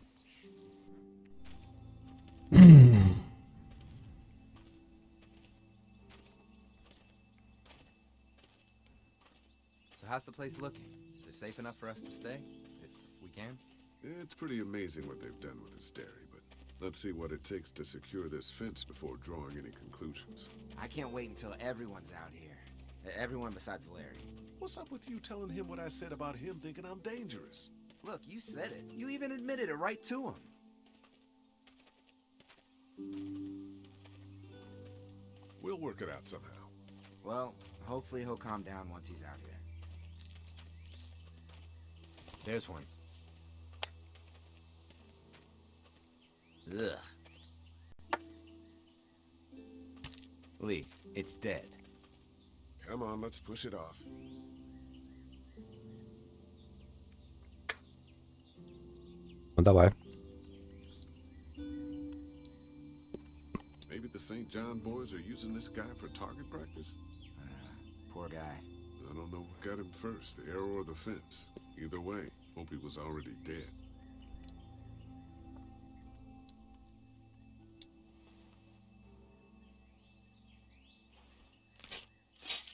Speaker 6: So how's the place looking? Is it safe enough for us to stay? If we can?
Speaker 4: It's pretty amazing what they've done with this dairy, but let's see what it takes to secure this fence before drawing any conclusions.
Speaker 6: I can't wait until everyone's out here. Everyone besides Larry.
Speaker 4: What's up with you telling him what I said about him thinking I'm dangerous?
Speaker 6: Look, you said it. You even admitted it right to him.
Speaker 4: We'll work it out somehow.
Speaker 6: Well, hopefully he'll calm down once he's out here. There's one. Ugh. Lee, it's dead.
Speaker 4: Come on, let's push it off.
Speaker 1: Ну давай.
Speaker 4: Maybe the St. John boys are using this guy for target practice?
Speaker 6: Poor guy.
Speaker 4: I don't know what got him first, the arrow or the fence. Either way, hope he was already dead.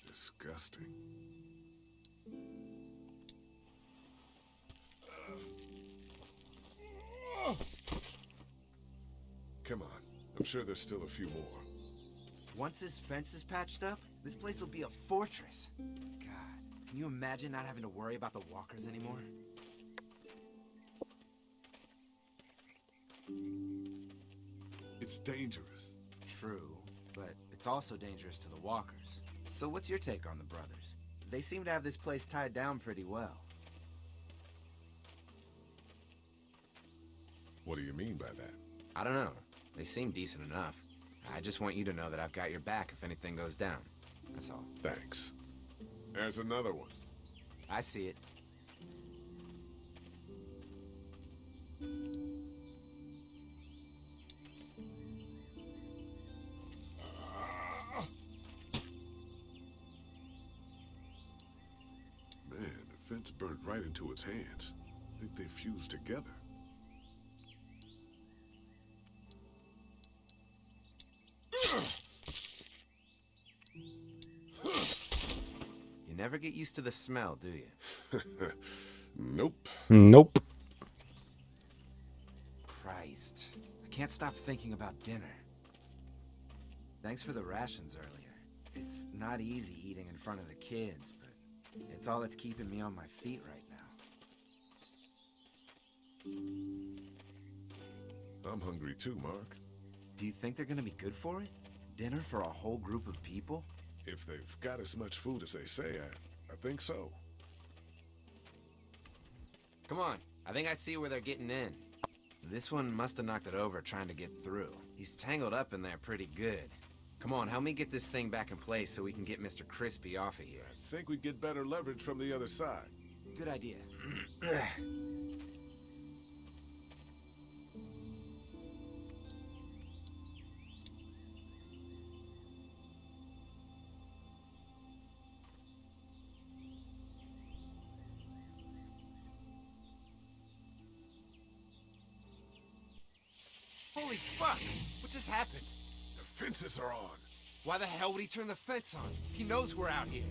Speaker 4: Disgusting. Come on. I'm sure there's still a few more.
Speaker 6: Once this fence is patched up, this place will be a fortress. God, can you imagine not having to worry about the walkers anymore?
Speaker 4: It's dangerous.
Speaker 6: True, but it's also dangerous to the walkers. So what's your take on the brothers? They seem to have this place tied down pretty well.
Speaker 4: What do you mean by that?
Speaker 6: I don't know. They seem decent enough. I just want you to know that I've got your back if anything goes down. That's all.
Speaker 4: Thanks. There's another one.
Speaker 6: I see it.
Speaker 4: Man, the fence burnt right into its hands. I think they fused together.
Speaker 6: You never get used to the smell, do you?
Speaker 4: Nope.
Speaker 1: Nope.
Speaker 6: Christ. I can't stop thinking about dinner. Thanks for the rations earlier. It's not easy eating in front of the kids, but it's all that's keeping me on my feet right now.
Speaker 4: I'm hungry too, Mark.
Speaker 6: Do you think they're gonna be good for it? Dinner for a whole group of people?
Speaker 4: If they've got as much food as they say, I think so.
Speaker 6: Come on, I think I see where they're getting in. This one must have knocked it over trying to get through. He's tangled up in there pretty good. Come on, help me get this thing back in place so we can get Mr. Crispy off of here.
Speaker 4: I think we'd get better leverage from the other side.
Speaker 6: Good idea. Holy fuck! What just happened?
Speaker 4: The fences are on.
Speaker 6: Why the hell would he turn the fence on? He knows we're out here.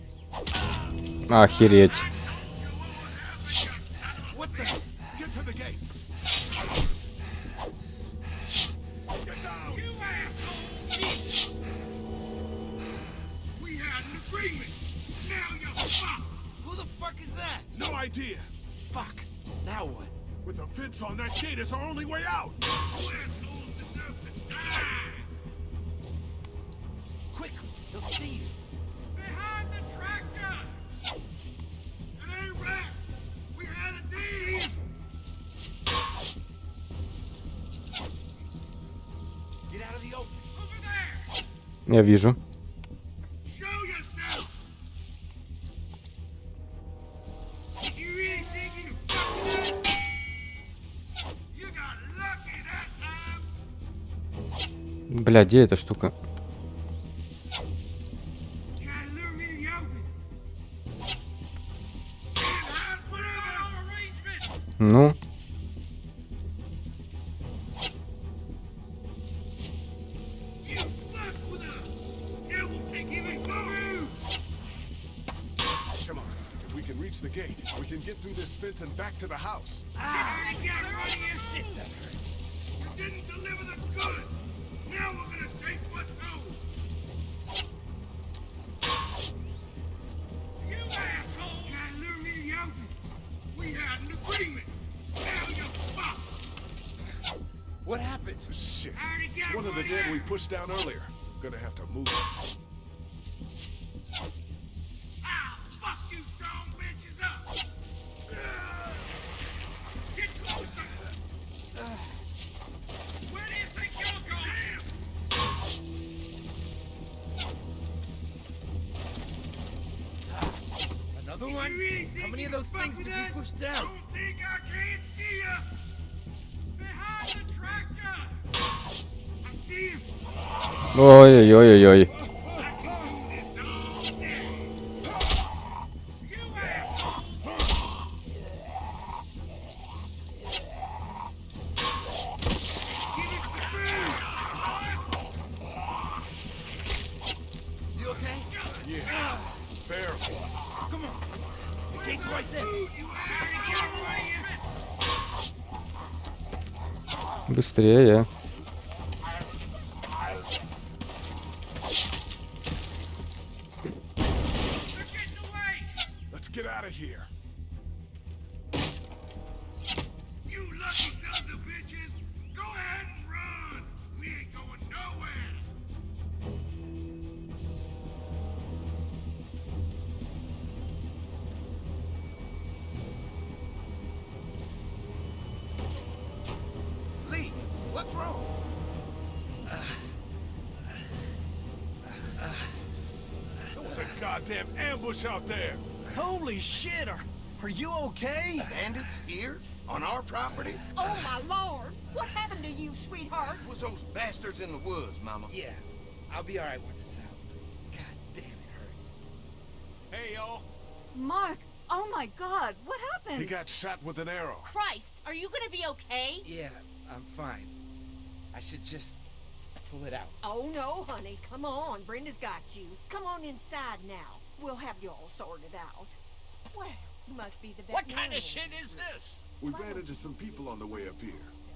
Speaker 1: Охереть.
Speaker 6: What the?
Speaker 4: Get to the gate.
Speaker 13: Get down! You asshole! Jesus! We had an agreement. Now you're fucked.
Speaker 6: Who the fuck is that?
Speaker 4: No idea.
Speaker 6: Fuck. Now what?
Speaker 4: With the fence on that gate, it's our only way out.
Speaker 13: You assholes deserve to die.
Speaker 6: Quick, they'll see you.
Speaker 13: Behind the tractor. It ain't right. We had a deal.
Speaker 6: Get out of the open.
Speaker 13: Over there.
Speaker 1: Я вижу.
Speaker 13: Show yourself. You ain't
Speaker 1: Бля, где эта штука? Ну?
Speaker 4: Come on. If we can reach the gate, we can get through this fence and back to the house.
Speaker 13: Shit, that hurts. You didn't deliver the goods. Now we're gonna take what's owed. You assholes trying to lure me to the open. We had an agreement. Now you're fucked.
Speaker 4: What happened? Shit. It's one of the dead we pushed down earlier. Gonna have to move it.
Speaker 13: Ah, fuck you, strong bitches up. Get closer. Where do you think you're going?
Speaker 14: Another one? How many of those things did we push down?
Speaker 13: Don't think I can't see ya. Behind the tractor. I see him.
Speaker 1: Ой-ой-ой-ой.
Speaker 14: You okay?
Speaker 4: Yeah. Barely.
Speaker 14: Come on. The gate's right there.
Speaker 1: Быстрее.
Speaker 4: Let's get out of here.
Speaker 13: You lucky sons of bitches. Go ahead and run. We ain't going nowhere.
Speaker 10: Lee, what's wrong?
Speaker 4: There was a goddamn ambush out there.
Speaker 11: Holy shit, are you okay?
Speaker 10: Bandits here? On our property?
Speaker 15: Oh, my lord! What happened to you, sweetheart?
Speaker 10: It was those bastards in the woods, Mama.
Speaker 14: Yeah, I'll be alright once it's out. God damn, it hurts.
Speaker 3: Hey, y'all.
Speaker 2: Mark, oh my god, what happened?
Speaker 4: He got shot with an arrow.
Speaker 9: Christ, are you gonna be okay?
Speaker 14: Yeah, I'm fine. I should just pull it out.
Speaker 15: Oh, no, honey. Come on. Brenda's got you. Come on inside now. We'll have you all sorted out. Well, you must be the
Speaker 7: What kind
Speaker 15: veterinarian.
Speaker 7: of shit is this?
Speaker 4: We ran into some people on the way up here.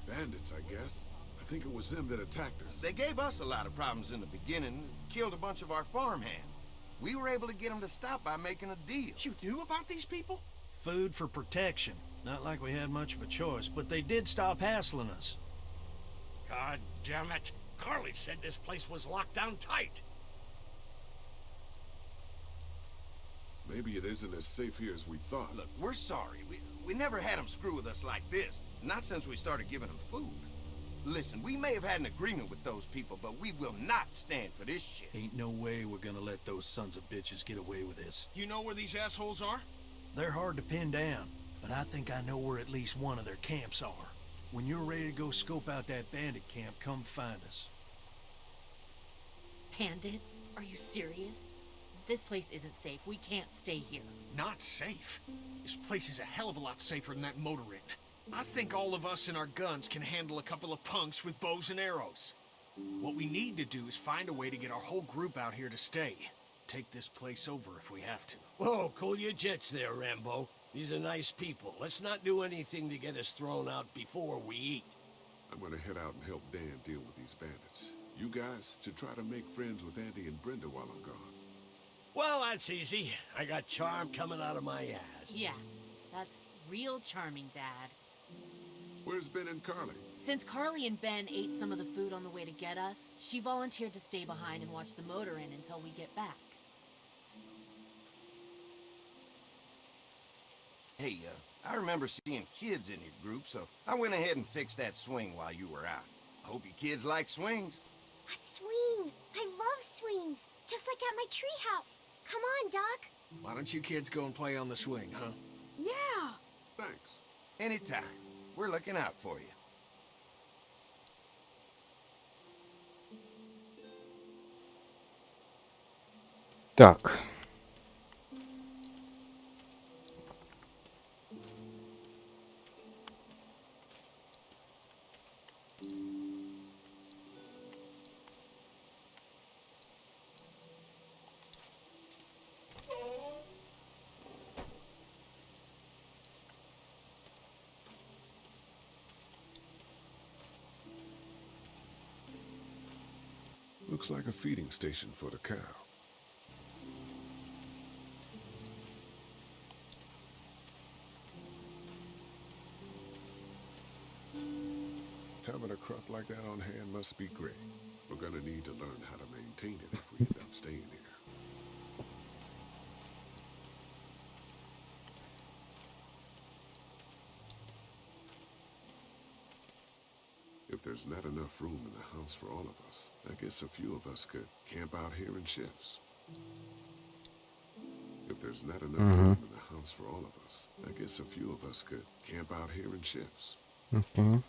Speaker 4: Bandits, I guess. I think it was them that attacked us.
Speaker 10: They gave us a lot of problems in the beginning, killed a bunch of our farmhands. We were able to get them to stop by making a deal.
Speaker 11: You knew about these people? Food for protection. Not like we had much of a choice, but they did stop hassling us.
Speaker 7: God damn it. Carly said this place was locked down tight.
Speaker 4: Maybe it isn't as safe here as we thought.
Speaker 10: Look, we're sorry. We never had them screw with us like this. Not since we started giving them food. Listen, we may have had an agreement with those people, but we will not stand for this shit.
Speaker 11: Ain't no way we're gonna let those sons of bitches get away with this.
Speaker 3: You know where these assholes are?
Speaker 11: They're hard to pin down, but I think I know where at least one of their camps are. When you're ready to go scope out that bandit camp, come find us.
Speaker 9: Bandits? Are you serious? This place isn't safe. We can't stay here.
Speaker 3: Not safe. This place is a hell of a lot safer than that motor inn. I think all of us and our guns can handle a couple of punks with bows and arrows. What we need to do is find a way to get our whole group out here to stay. Take this place over if we have to.
Speaker 7: Whoa, cool your jets there, Rambo. These are nice people. Let's not do anything to get us thrown out before we eat.
Speaker 4: I'm gonna head out and help Dan deal with these bandits. You guys should try to make friends with Andy and Brenda while I'm gone.
Speaker 7: Well, that's easy. I got charm coming out of my ass.
Speaker 9: Yeah, that's real charming, Dad.
Speaker 4: Where's Ben and Carly?
Speaker 9: Since Carly and Ben ate some of the food on the way to get us, she volunteered to stay behind and watch the motor inn until we get back.
Speaker 10: Hey, I remember seeing kids in your group, so I went ahead and fixed that swing while you were out. I hope you kids like swings.
Speaker 5: A swing! I love swings! Just like at my treehouse. Come on, Doc.
Speaker 3: Why don't you kids go and play on the swing, huh?
Speaker 5: Yeah!
Speaker 4: Thanks.
Speaker 10: Anytime. We're looking out for you.
Speaker 1: Так.
Speaker 4: Looks like a feeding station for the cow. Having a crop like that on hand must be great. We're gonna need to learn how to maintain it if we end up staying here. If there's not enough room in the house for all of us, I guess a few of us could camp out here in shifts. If there's not enough room in the house for all of us, I guess a few of us could camp out here in shifts.
Speaker 1: Окей.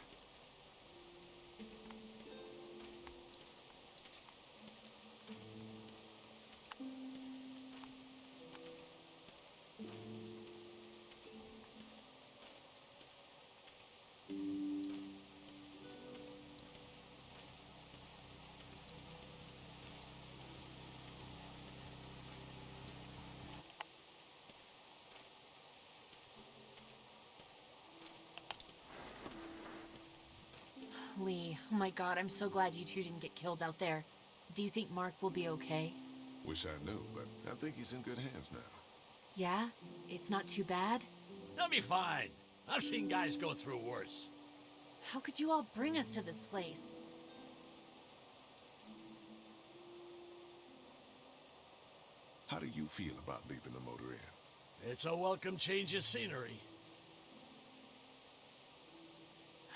Speaker 9: Lee, oh my god, I'm so glad you two didn't get killed out there. Do you think Mark will be okay?
Speaker 4: Wish I knew, but I think he's in good hands now.
Speaker 9: Yeah? It's not too bad?
Speaker 7: They'll be fine. I've seen guys go through worse.
Speaker 9: How could you all bring us to this place?
Speaker 4: How do you feel about leaving the motor inn?
Speaker 7: It's a welcome change of scenery.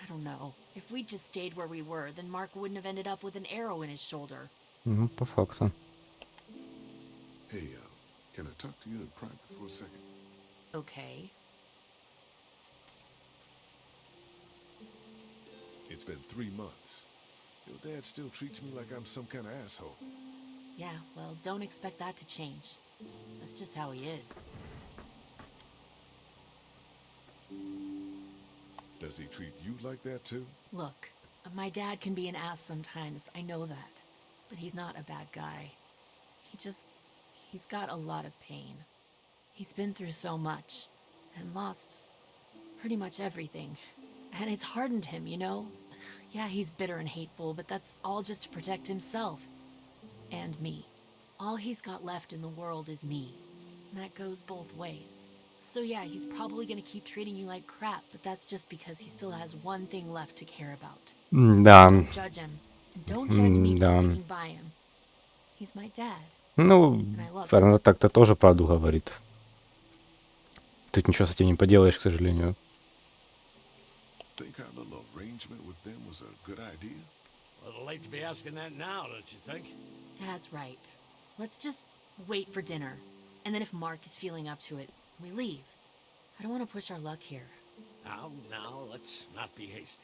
Speaker 9: I don't know. If we'd just stayed where we were, then Mark wouldn't have ended up with an arrow in his shoulder.
Speaker 1: Ну, по факту.
Speaker 4: Hey, can I talk to you in private for a second?
Speaker 9: Okay.
Speaker 4: It's been 3 months. Your dad still treats me like I'm some kind of asshole.
Speaker 9: Yeah, well, don't expect that to change. That's just how he is.
Speaker 4: Does he treat you like that too?
Speaker 9: Look, my dad can be an ass sometimes, I know that. But he's not a bad guy. He's got a lot of pain. He's been through so much, and lost pretty much everything. And it's hardened him, you know? Yeah, he's bitter and hateful, but that's all just to protect himself. And me. All he's got left in the world is me. And that goes both ways. So yeah, he's probably gonna keep treating you like crap, but that's just because he still has one thing left to care about.
Speaker 1: Да.
Speaker 9: Don't judge him. And don't judge me for sticking by him. He's my dad.
Speaker 1: Ну,
Speaker 9: And I love him.
Speaker 1: Ферна так-то тоже правду говорит. Тут ничего с этим не поделаешь, к сожалению.
Speaker 4: Think our little arrangement with them was a good idea?
Speaker 7: A little late to be asking that now, don't you think?
Speaker 9: Dad's right. Let's just wait for dinner. And then if Mark is feeling up to it, we leave. I don't want to push our luck here.
Speaker 7: Now, let's not be hasty.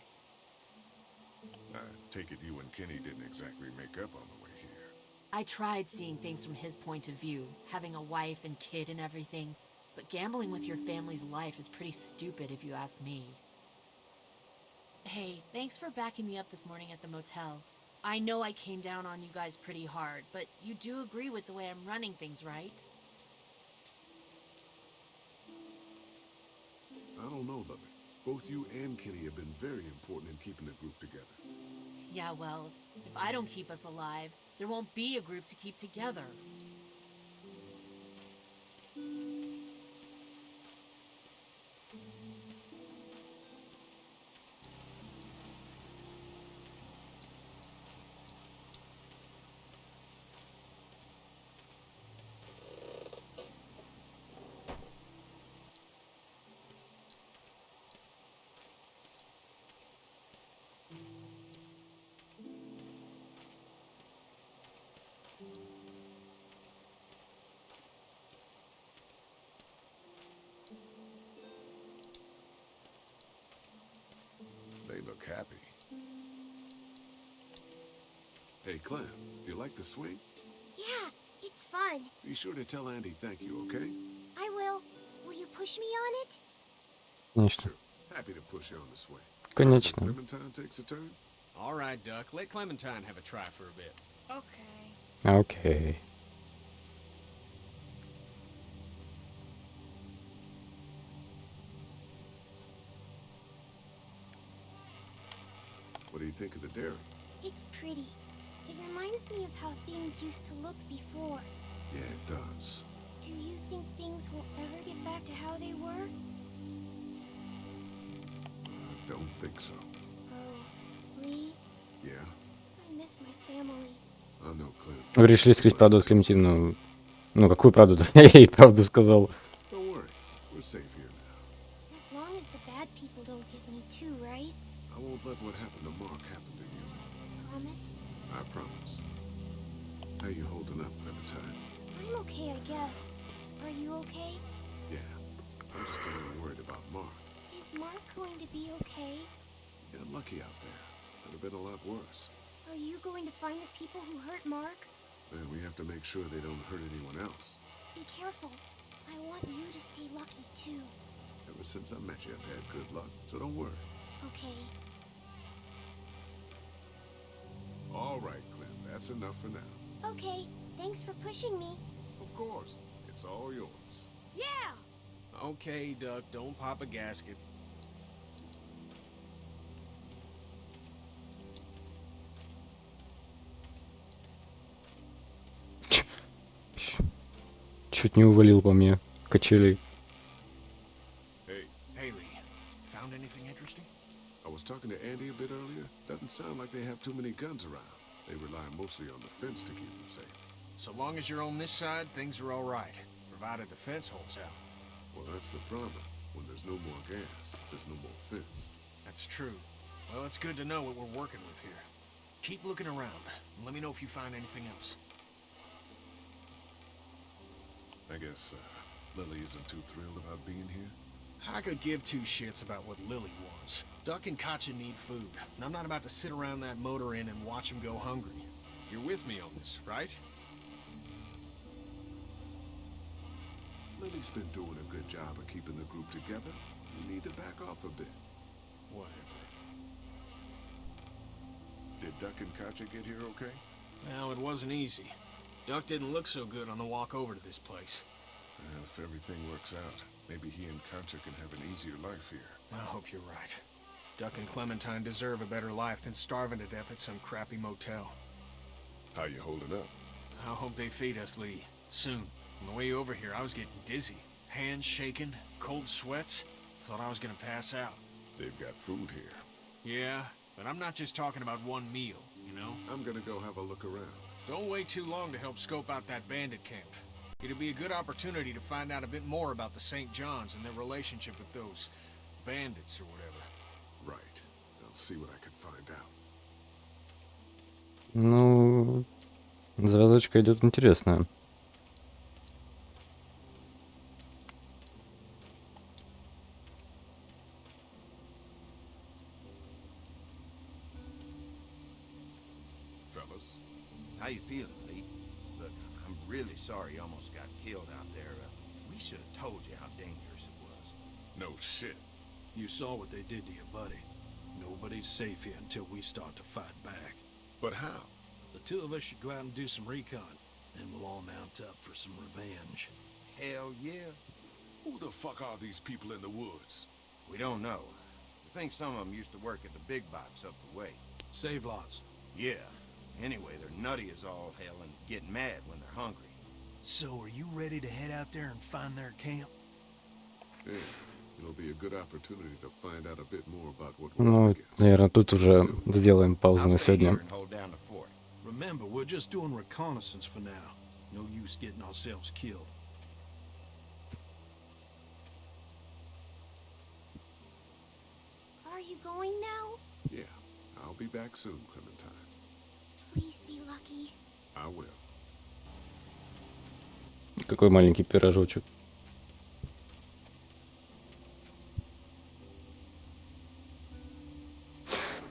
Speaker 4: I take it you and Kenny didn't exactly make up on the way here.
Speaker 9: I tried seeing things from his point of view, having a wife and kid and everything, but gambling with your family's life is pretty stupid if you ask me. Hey, thanks for backing me up this morning at the motel. I know I came down on you guys pretty hard, but you do agree with the way I'm running things, right?
Speaker 4: I don't know, Lily. Both you and Kenny have been very important in keeping the group together.
Speaker 9: Yeah, well, if I don't keep us alive, there won't be a group to keep together.
Speaker 4: They look happy. Hey, Clem, do you like the swing?
Speaker 5: Yeah, it's fun.
Speaker 4: Be sure to tell Andy thank you, okay?
Speaker 5: I will. Will you push me on it?
Speaker 1: Конечно.
Speaker 4: Happy to push you on this way.
Speaker 1: Конечно.
Speaker 4: Clementine takes a turn.
Speaker 3: All right, Duck. Let Clementine have a try for a bit.
Speaker 9: Okay.
Speaker 1: Окей.
Speaker 4: What do you think of the dairy?
Speaker 5: It's pretty. It reminds me of how things used to look before.
Speaker 4: Yeah, it does.
Speaker 5: Do you think things will ever get back to how they were?
Speaker 4: I don't think so.
Speaker 5: Oh, Lee,
Speaker 4: Yeah?
Speaker 5: I miss my family.
Speaker 4: I know, Clint.
Speaker 1: Вы решили скрыть правду от Клементины. Ну, какую правду-то? Я ей правду сказал.
Speaker 4: Don't worry. We're safe here now.
Speaker 5: As long as the bad people don't get me too, right?
Speaker 4: I won't let what happened to Mark happen to you.
Speaker 5: Promise?
Speaker 4: I promise. How you holding up, Clementine?
Speaker 5: I'm okay, I guess. Are you okay?
Speaker 4: Yeah. I'm just a little worried about Mark.
Speaker 5: Is Mark going to be okay?
Speaker 4: Got lucky out there. Could have been a lot worse.
Speaker 5: Are you going to find the people who hurt Mark?
Speaker 4: And we have to make sure they don't hurt anyone else.
Speaker 5: Be careful. I want you to stay lucky, too.
Speaker 4: Ever since I met you, I've had good luck, so don't worry.
Speaker 5: Okay.
Speaker 4: All right, Clint. That's enough for now.
Speaker 5: Okay. Thanks for pushing me.
Speaker 4: Of course. It's all yours.
Speaker 5: Yeah!
Speaker 3: Okay, Duck. Don't pop a gasket.
Speaker 1: Чуть не увалил по мне качелей.
Speaker 4: Hey,
Speaker 7: Hey, Lee. Found anything interesting?
Speaker 4: I was talking to Andy a bit earlier. Doesn't sound like they have too many guns around. They rely mostly on the fence to keep them safe.
Speaker 7: So long as you're on this side, things are all right. Provided the fence holds out.
Speaker 4: Well, that's the problem. When there's no more gas, there's no more fence.
Speaker 7: That's true. Well, it's good to know what we're working with here. Keep looking around, and let me know if you find anything else.
Speaker 4: I guess Lily isn't too thrilled about being here.
Speaker 3: I could give two shits about what Lily wants. Duck and Katja need food, and I'm not about to sit around that motor inn and watch them go hungry. You're with me on this, right?
Speaker 4: Lily's been doing a good job of keeping the group together. You need to back off a bit.
Speaker 3: Whatever.
Speaker 4: Did Duck and Katja get here okay?
Speaker 3: Well, it wasn't easy. Duck didn't look so good on the walk over to this place.
Speaker 4: Well, if everything works out, maybe he and Katja can have an easier life here.
Speaker 3: I hope you're right. Duck and Clementine deserve a better life than starving to death at some crappy motel.
Speaker 4: How you holding up?
Speaker 3: I hope they feed us, Lee. Soon. On the way over here, I was getting dizzy. Hands shaking, cold sweats. Thought I was gonna pass out.
Speaker 4: They've got food here.
Speaker 3: Yeah, but I'm not just talking about one meal, you know?
Speaker 4: I'm gonna go have a look around.
Speaker 3: Don't wait too long to help scope out that bandit camp. It'll be a good opportunity to find out a bit more about the St. John's and their relationship with those bandits or whatever.
Speaker 4: Right. I'll see what I can find out.
Speaker 1: Ну, завязочка идет интересная.
Speaker 4: Fellas.
Speaker 10: How you feeling, Lee? Look, I'm really sorry you almost got killed out there. We should have told you how dangerous it was.
Speaker 4: No shit.
Speaker 11: You saw what they did to your buddy. Nobody's safe here until we start to fight back.
Speaker 4: But how?
Speaker 11: The two of us should go out and do some recon, and we'll all mount up for some revenge.
Speaker 10: Hell yeah.
Speaker 4: Who the fuck are these people in the woods?
Speaker 10: We don't know. I think some of them used to work at the big box up the way.
Speaker 11: Save lots.
Speaker 10: Yeah. Anyway, they're nutty as all hell and get mad when they're hungry.
Speaker 11: So are you ready to head out there and find their camp?
Speaker 4: Yeah. It'll be a good opportunity to find out a bit more about what we're
Speaker 1: Ну,
Speaker 4: up against.
Speaker 1: наверное, тут уже сделаем паузу на
Speaker 10: I'll stay here
Speaker 1: сегодня.
Speaker 10: and hold down the fort.
Speaker 11: Remember, we're just doing reconnaissance for now. No use getting ourselves killed.
Speaker 5: Are you going now?
Speaker 4: Yeah. I'll be back soon, Clementine.
Speaker 5: Please be lucky.
Speaker 4: I will.
Speaker 1: Какой маленький пирожочек.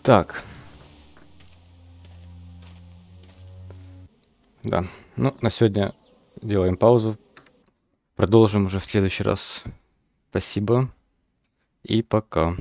Speaker 1: Так. Да. Ну, на сегодня делаем паузу. Продолжим уже в следующий раз. Спасибо и пока.